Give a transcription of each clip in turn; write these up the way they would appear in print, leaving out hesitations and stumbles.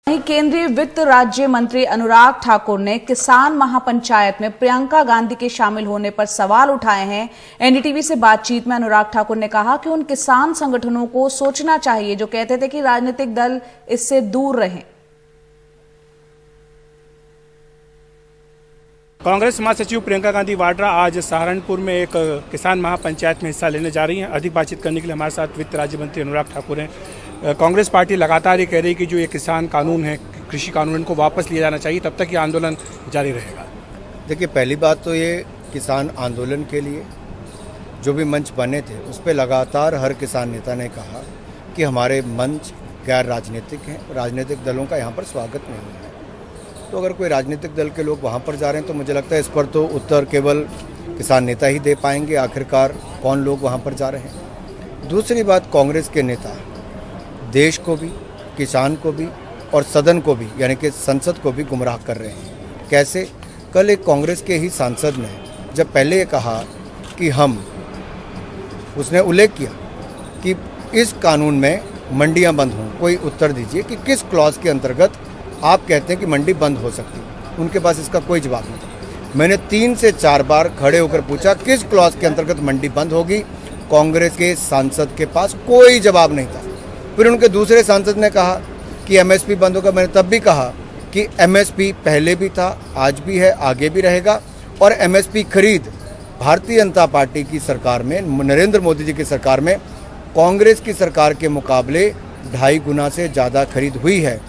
वहीं केंद्रीय वित्त राज्य मंत्री अनुराग ठाकुर ने किसान महापंचायत में प्रियंका गांधी के शामिल होने पर सवाल उठाए हैं। एनडीटीवी से बातचीत में अनुराग ठाकुर ने कहा कि उन किसान संगठनों को सोचना चाहिए जो कहते थे कि राजनीतिक दल इससे दूर रहें। कांग्रेस महासचिव प्रियंका गांधी वाड्रा आज सहारनपुर में एक किसान महापंचायत में हिस्सा लेने जा रही हैं। अधिक बातचीत करने के लिए हमारे साथ वित्त राज्य मंत्री अनुराग ठाकुर हैं। कांग्रेस पार्टी लगातार ये कह रही है कि जो ये किसान कानून है, कृषि कानून, इनको वापस लिया जाना चाहिए, तब तक ये आंदोलन जारी रहेगा। देखिए, पहली बात तो ये किसान आंदोलन के लिए जो भी मंच बने थे उस पर लगातार हर किसान नेता ने कहा कि हमारे मंच गैर राजनीतिक हैं, राजनीतिक दलों का यहाँ पर स्वागत नहीं है। तो अगर कोई राजनीतिक दल के लोग वहाँ पर जा रहे हैं तो मुझे लगता है इस पर तो उत्तर केवल किसान नेता ही दे पाएंगे, आखिरकार कौन लोग वहाँ पर जा रहे हैं। दूसरी बात, कांग्रेस के नेता देश को भी, किसान को भी और सदन को भी, यानी कि संसद को भी गुमराह कर रहे हैं। कैसे? कल एक कांग्रेस के ही सांसद ने जब पहले ये कहा कि उसने उल्लेख किया कि इस कानून में मंडियां बंद हों, कोई उत्तर दीजिए कि किस क्लॉज के अंतर्गत आप कहते हैं कि मंडी बंद हो सकती है। उनके पास इसका कोई जवाब नहीं था। मैंने 3 से 4 बार खड़े होकर पूछा किस क्लॉज के अंतर्गत मंडी बंद होगी। कांग्रेस के सांसद के पास कोई जवाब नहीं था। फिर उनके दूसरे सांसद ने कहा कि एमएसपी बंद होगा। मैंने तब भी कहा कि एमएसपी पहले भी था, आज भी है, आगे भी रहेगा। और एमएसपी खरीद भारतीय जनता पार्टी की सरकार में, नरेंद्र मोदी जी की सरकार में कांग्रेस की सरकार के मुकाबले 2.5 गुना से ज़्यादा खरीद हुई है।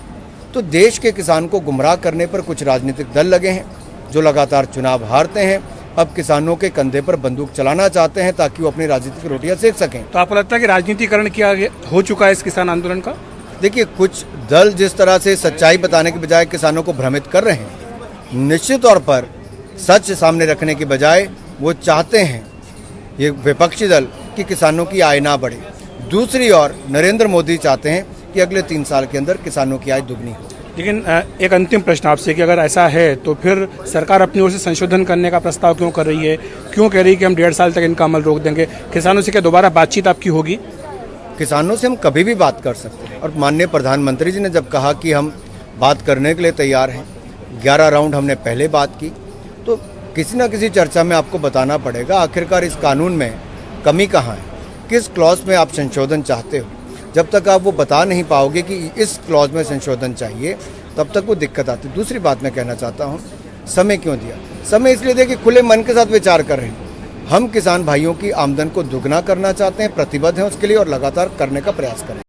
तो देश के किसान को गुमराह करने पर कुछ राजनीतिक दल लगे हैं जो लगातार चुनाव हारते हैं, अब किसानों के कंधे पर बंदूक चलाना चाहते हैं ताकि वो अपनी राजनीतिक रोटियां सेक सकें। तो आपको लगता है कि राजनीतिकरण किया हो चुका है इस किसान आंदोलन का? देखिए, कुछ दल जिस तरह से सच्चाई बताने के बजाय किसानों को भ्रमित कर रहे हैं, निश्चित तौर पर सच सामने रखने के बजाय वो चाहते हैं, ये विपक्षी दल, कि किसानों की आय ना बढ़े। दूसरी ओर नरेंद्र मोदी चाहते हैं कि अगले 3 साल के अंदर किसानों की आय दुगनी हो। लेकिन एक अंतिम प्रश्न आपसे कि अगर ऐसा है तो फिर सरकार अपनी ओर से संशोधन करने का प्रस्ताव क्यों कर रही है? क्यों कह रही है कि हम 1.5 साल तक इनका अमल रोक देंगे? किसानों से क्या दोबारा बातचीत आपकी होगी? किसानों से हम कभी भी बात कर सकते हैं और माननीय प्रधानमंत्री जी ने जब कहा कि हम बात करने के लिए तैयार हैं, 11 राउंड हमने पहले बात की, तो किसी न किसी चर्चा में आपको बताना पड़ेगा आखिरकार इस कानून में कमी कहाँ है, किस क्लॉज में आप संशोधन चाहते हो। जब तक आप वो बता नहीं पाओगे कि इस क्लॉज में संशोधन चाहिए, तब तक वो दिक्कत आती। दूसरी बात मैं कहना चाहता हूँ, समय क्यों दिया? समय इसलिए दिया कि खुले मन के साथ विचार कर रहे हैं। हम किसान भाइयों की आमदन को दुगना करना चाहते हैं, प्रतिबद्ध हैं उसके लिए और लगातार करने का प्रयास करें।